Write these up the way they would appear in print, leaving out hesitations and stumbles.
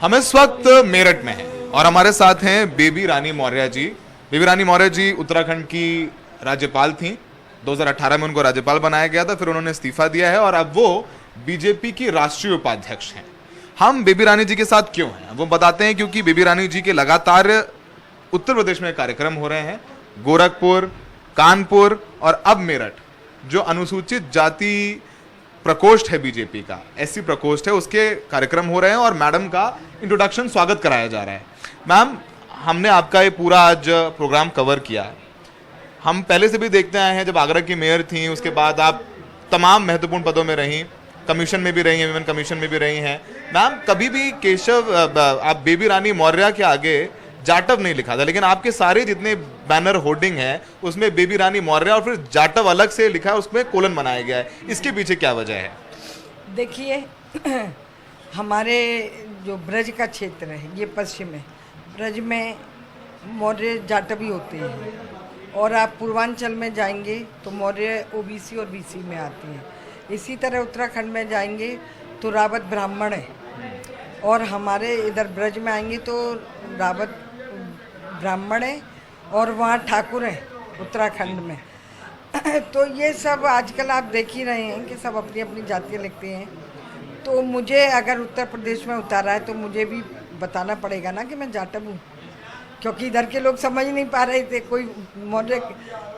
हम इस वक्त मेरठ में हैं और हमारे साथ हैं बेबी रानी मौर्य जी। बेबी रानी मौर्य जी उत्तराखंड की राज्यपाल थीं। 2018 में उनको राज्यपाल बनाया गया था, फिर उन्होंने इस्तीफा दिया है और अब वो बीजेपी की राष्ट्रीय उपाध्यक्ष हैं। हम बेबी रानी जी के साथ क्यों हैं वो बताते हैं, क्योंकि बेबी रानी जी के लगातार उत्तर प्रदेश में कार्यक्रम हो रहे हैं। गोरखपुर, कानपुर और अब मेरठ, जो अनुसूचित जाति प्रकोष्ठ है बीजेपी का, एससी प्रकोष्ठ है, उसके कार्यक्रम हो रहे हैं और मैडम का इंट्रोडक्शन स्वागत कराया जा रहा है। मैम, हमने आपका ये पूरा आज प्रोग्राम कवर किया। हम पहले से भी देखते आए हैं, जब आगरा की मेयर थी उसके बाद आप तमाम महत्वपूर्ण पदों में रहीं, कमीशन में भी रही हैं, विमेन कमीशन में भी रही हैं। मैम, कभी भी केशव आप बेबी रानी मौर्य के आगे जाटव नहीं लिखा था, लेकिन आपके सारे जितने बैनर होर्डिंग है उसमें बेबी रानी मौर्य और फिर जाटव अलग से लिखा है, उसमें कोलन बनाया गया है। इसके पीछे क्या वजह है? देखिए, हमारे जो ब्रज का क्षेत्र है, ये पश्चिम है, ब्रज में मौर्य जाटवी होते हैं और आप पूर्वांचल में जाएंगे तो मौर्य ओबीसी और बीसी में आती हैं। इसी तरह उत्तराखंड में जाएंगे तो रावत ब्राह्मण है और हमारे इधर ब्रज में आएंगे तो रावत ब्राह्मण है और वहाँ ठाकुर हैं उत्तराखंड में। तो ये सब आजकल आप देख ही रहे हैं कि सब अपनी अपनी जातियाँ लिखते हैं। तो मुझे अगर उत्तर प्रदेश में उतारा है तो मुझे भी बताना पड़ेगा ना कि मैं जाटव हूँ, क्योंकि इधर के लोग समझ नहीं पा रहे थे। कोई मौर्य,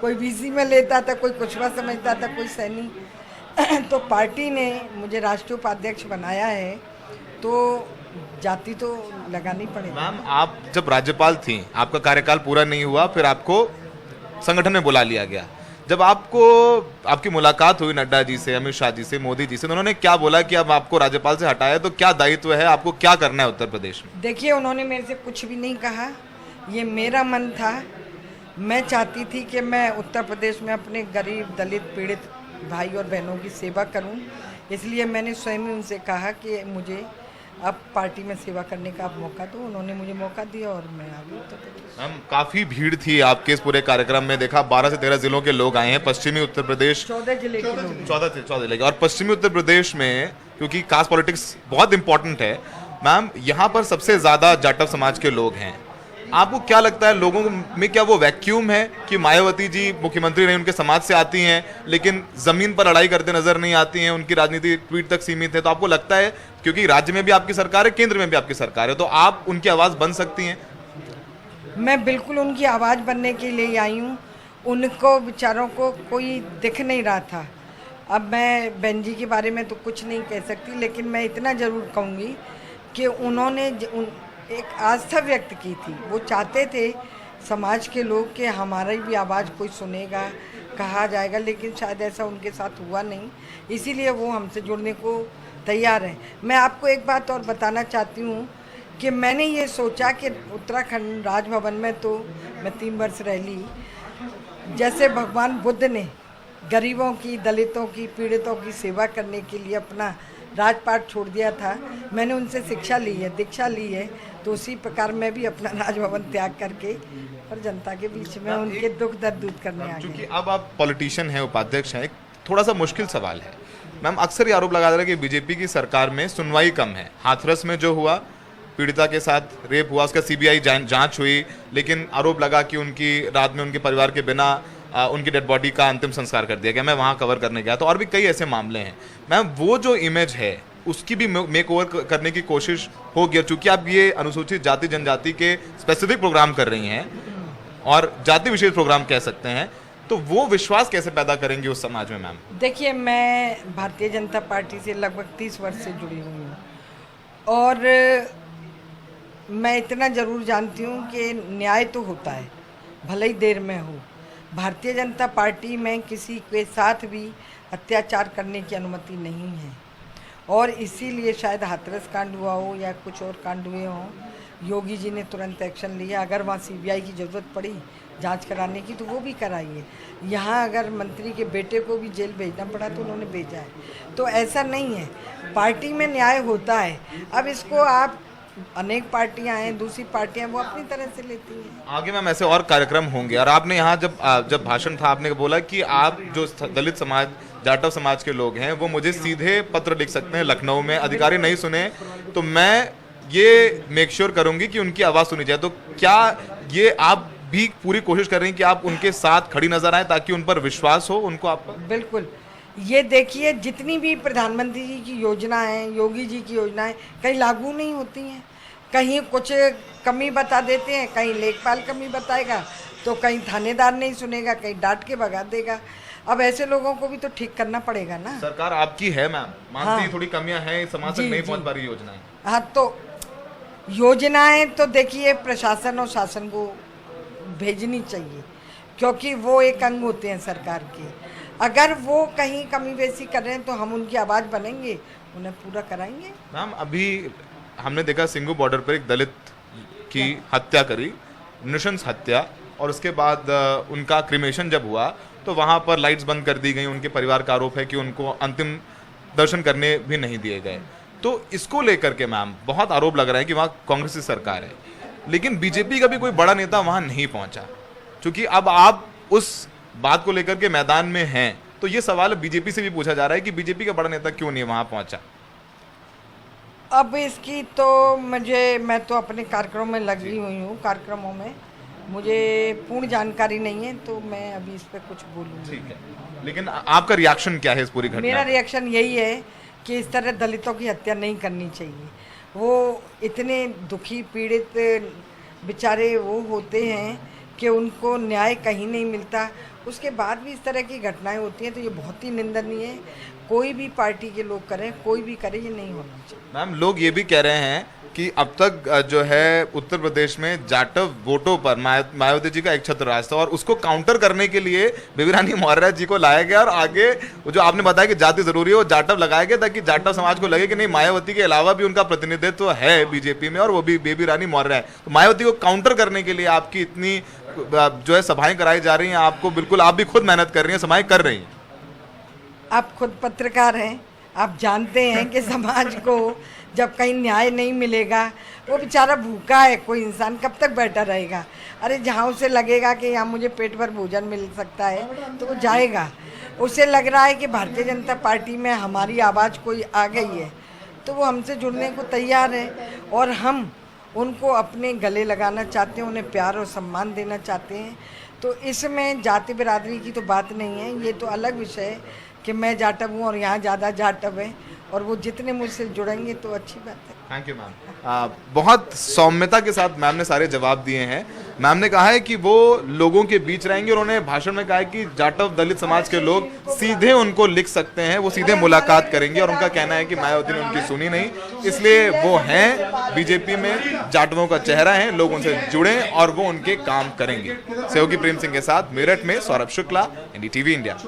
कोई बीसी में लेता था, कोई कुछवा समझता था, कोई सैनी। तो पार्टी ने मुझे राष्ट्रीय उपाध्यक्ष बनाया है तो जाति तो लगानी पड़ेगी। मैम, आप जब राज्यपाल थी, आपका कार्यकाल पूरा नहीं हुआ, फिर आपको संगठन में बुला लिया गया। जब आपकी मुलाकात हुई नड्डा जी से, अमित शाह जी से, मोदी जी से, तो उन्होंने क्या बोला कि अब आपको राज्यपाल से हटाया, तो क्या दायित्व है, आपको क्या करना है उत्तर प्रदेश में? देखिए, उन्होंने मेरे से कुछ भी नहीं कहा, ये मेरा मन था। मैं चाहती थी कि मैं उत्तर प्रदेश में अपने गरीब, दलित, पीड़ित भाई और बहनों की सेवा करूं, इसलिए मैंने स्वयं ही उनसे कहा कि मुझे अब पार्टी में सेवा करने का आप मौका दो। उन्होंने मुझे मौका दिया और मैं आ गई उत्तर प्रदेश। मैम, काफी भीड़ थी आपके इस पूरे कार्यक्रम में, देखा 12 से 13 जिलों के लोग आए हैं। पश्चिमी उत्तर प्रदेश 14 जिले के लोग, 14 जिले के, और पश्चिमी उत्तर प्रदेश में क्योंकि कास्ट पॉलिटिक्स बहुत इंपॉर्टेंट है मैम, यहाँ पर सबसे ज्यादा जाटव समाज के लोग हैं। आपको क्या लगता है, लोगों में क्या वो वैक्यूम है कि मायावती जी मुख्यमंत्री नहीं, उनके समाज से आती हैं लेकिन जमीन पर लड़ाई करते नजर नहीं आती हैं, उनकी राजनीति ट्वीट तक सीमित है? तो आपको लगता है, क्योंकि राज्य में भी आपकी सरकार है, केंद्र में भी आपकी सरकार है, तो आप उनकी आवाज बन सकती हैं? मैं बिल्कुल उनकी आवाज़ बनने के लिए आई हूँ। उनको बेचारों को कोई दिख नहीं रहा था। अब मैं बहन जी के बारे में तो कुछ नहीं कह सकती, लेकिन मैं इतना ज़रूर कहूँगी कि उन्होंने एक आस्था व्यक्त की थी। वो चाहते थे समाज के लोग कि हमारी भी आवाज़ कोई सुनेगा, कहा जाएगा, लेकिन शायद ऐसा उनके साथ हुआ नहीं, इसीलिए वो हमसे जुड़ने को तैयार हैं। मैं आपको एक बात और बताना चाहती हूँ कि मैंने ये सोचा कि उत्तराखंड राजभवन में तो मैं 3 वर्ष रह ली। जैसे भगवान बुद्ध ने गरीबों की, दलितों की, पीड़ितों की सेवा करने के लिए अपना राजपाट छोड़ दिया था, मैंने उनसे शिक्षा ली है, दीक्षा ली है, तो उसी प्रकार मैं भी अपना राजभवन त्याग करके और जनता के बीच में उनके दुख दर्द दूर करने आ क्योंकि गई। अब आप पॉलिटिशियन हैं, उपाध्यक्ष हैं, एक थोड़ा सा मुश्किल सवाल है मैम। अक्सर ये आरोप लगा रहा है कि बीजेपी की सरकार में सुनवाई कम है। हाथरस में जो हुआ, पीड़िता के साथ रेप हुआ, उसका सीबीआई जांच हुई, लेकिन आरोप लगा कि उनकी रात में उनके परिवार के बिना उनकी डेड बॉडी का अंतिम संस्कार कर दिया गया। मैं वहाँ कवर करने गया, तो और भी कई ऐसे मामले हैं मैम। वो जो इमेज है उसकी भी मेक ओवर करने की कोशिश होगी, चूंकि आप ये अनुसूचित जाति जनजाति के स्पेसिफिक प्रोग्राम कर रही हैं और जाति विशेष प्रोग्राम कह सकते हैं, तो वो विश्वास कैसे पैदा करेंगे उस समाज में मैम? देखिए, मैं भारतीय जनता पार्टी से लगभग 30 वर्ष से जुड़ी हुई हूँ और मैं इतना ज़रूर जानती हूँ कि न्याय तो होता है, भले ही देर में हो। भारतीय जनता पार्टी में किसी के साथ भी अत्याचार करने की अनुमति नहीं है और इसीलिए शायद हाथरस कांड हुआ हो या कुछ और कांड हुए हों, योगी जी ने तुरंत एक्शन लिया। अगर वहाँ सीबीआई की ज़रूरत पड़ी जांच कराने की तो वो भी कराइए। यहाँ अगर मंत्री के बेटे को भी जेल भेजना पड़ा तो उन्होंने भेजा है। तो ऐसा नहीं है, पार्टी में न्याय होता है। अब इसको आप अनेक पार्टियां हैं, दूसरी पार्टियां वो अपनी तरह से लेती हैं। आगे मैम ऐसे और कार्यक्रम होंगे, और आपने यहाँ जब भाषण था आपने बोला कि आप जो दलित समाज, जाटव समाज के लोग हैं वो मुझे सीधे पत्र लिख सकते हैं लखनऊ में, अधिकारी नहीं सुने तो मैं ये मेक श्योर करूंगी कि उनकी आवाज सुनी जाए। तो क्या ये आप भी पूरी कोशिश कर रही हैं कि आप उनके साथ खड़ी नजर आए ताकि उन पर विश्वास हो उनको आप पर? बिल्कुल। ये देखिए, जितनी भी प्रधानमंत्री जी की योजनाएं, योगी जी की योजनाएं कहीं लागू नहीं होती हैं, कहीं कुछ कमी बता देते हैं, कहीं लेखपाल कमी बताएगा तो कहीं थानेदार नहीं सुनेगा, कहीं डांट के भगा देगा। अब ऐसे लोगों को भी तो ठीक करना पड़ेगा ना। सरकार आपकी है मैम, मानती हाँ। थोड़ी कमियां हैं, समाज तक जी, नहीं जी। पहुंच पा रही योजनाएं। हाँ, तो योजनाएं तो देखिए प्रशासन और शासन को भेजनी चाहिए, क्योंकि वो एक अंग होते हैं सरकार के। अगर वो कहीं कमी बेसी कर रहे हैं तो हम उनकी आवाज़ बनेंगे, उन्हें पूरा कराएंगे। मैम अभी हमने देखा सिंगू बॉर्डर पर एक दलित की हत्या करी, नृशंस हत्या, और उसके बाद उनका क्रिमेशन जब हुआ तो वहां पर लाइट्स बंद कर दी गई। उनके परिवार का आरोप है कि उनको अंतिम दर्शन करने भी नहीं दिए गए। तो इसको लेकर के मैम बहुत आरोप लग रहा है कि वहाँ कांग्रेस की सरकार है, लेकिन बीजेपी का भी कोई बड़ा नेता वहां नहीं पहुंचा। क्योंकि अब आप उस बात को लेकर के मैदान में हैं, तो ये सवाल बीजेपी से भी पूछा जा रहा है कि बीजेपी का बड़ा नेता क्यों नहीं वहां पहुंचा। अब इसकी तो मैं तो अपने कार्यक्रमों में लगी हुई हूँ, कार्यक्रमों में मुझे पूर्ण जानकारी नहीं है, तो मैं अभी इस पर कुछ बोलूँगी। ठीक है, लेकिन आपका रिएक्शन क्या है इस पूरी घटना मेरा पर? रिएक्शन यही है कि इस तरह दलितों की हत्या नहीं करनी चाहिए। वो इतने दुखी पीड़ित बेचारे वो होते हैं कि उनको न्याय कहीं नहीं मिलता, उसके बाद भी इस तरह की घटनाएं होती हैं, तो ये बहुत ही निंदनीय है। कोई भी पार्टी के लोग करें, कोई भी करे, ये नहीं होना चाहिए। मैम लोग ये भी कह रहे हैं कि अब तक जो है उत्तर प्रदेश में जाटव वोटों पर मायावती जी का एक छत्र राज था, और उसको काउंटर करने के लिए बेबी रानी मौर्य जी को लाया गया, और आगे वो जो आपने बताया कि जाति जरूरी है, वो जाटव लगाया गया ताकि जाटव समाज को लगे कि नहीं, मायावती के अलावा भी उनका प्रतिनिधित्व है बीजेपी में और वो भी बेबी रानी मौर्य है। तो मायावती को काउंटर करने के लिए आपकी इतनी जो है सभाएं कराई जा रही हैं, आपको बिल्कुल, आप भी खुद मेहनत कर रही हैं, सभाएं कर रही हैं। आप खुद पत्रकार हैं, आप जानते हैं कि समाज को जब कहीं न्याय नहीं मिलेगा, वो बेचारा भूखा है, कोई इंसान कब तक बैठा रहेगा। अरे जहाँ उसे लगेगा कि यहाँ मुझे पेट भर भोजन मिल सकता है तो वो जाएगा। उसे लग रहा है कि भारतीय जनता पार्टी में हमारी आवाज़ कोई आ गई है, तो वो हमसे जुड़ने को तैयार है, और हम उनको अपने गले लगाना चाहते हैं, उन्हें प्यार और सम्मान देना चाहते हैं। तो इसमें जाति बिरादरी की तो बात नहीं है, ये तो अलग विषय है कि मैं जाटव हूँ और यहाँ ज़्यादा जाटव है, और वो जितने मुझसे जुड़ेंगे तो अच्छी बात है। Thank you ma'am. बहुत सौम्यता के साथ मैम ने सारे जवाब दिए हैं। मैम ने कहा है कि वो लोगों के बीच रहेंगे, और उन्होंने भाषण में कहा है कि जाटव दलित समाज के लोग सीधे उनको लिख सकते हैं, वो सीधे मुलाकात करेंगे, और उनका कहना है कि मायावती ने उनकी सुनी नहीं, इसलिए वो हैं बीजेपी में, जाटवों का चेहरा है, लोग उनसे जुड़े और वो उनके काम करेंगे। सहयोगी प्रेम सिंह के साथ मेरठ में सौरभ शुक्ला, एनडीटीवी इंडिया।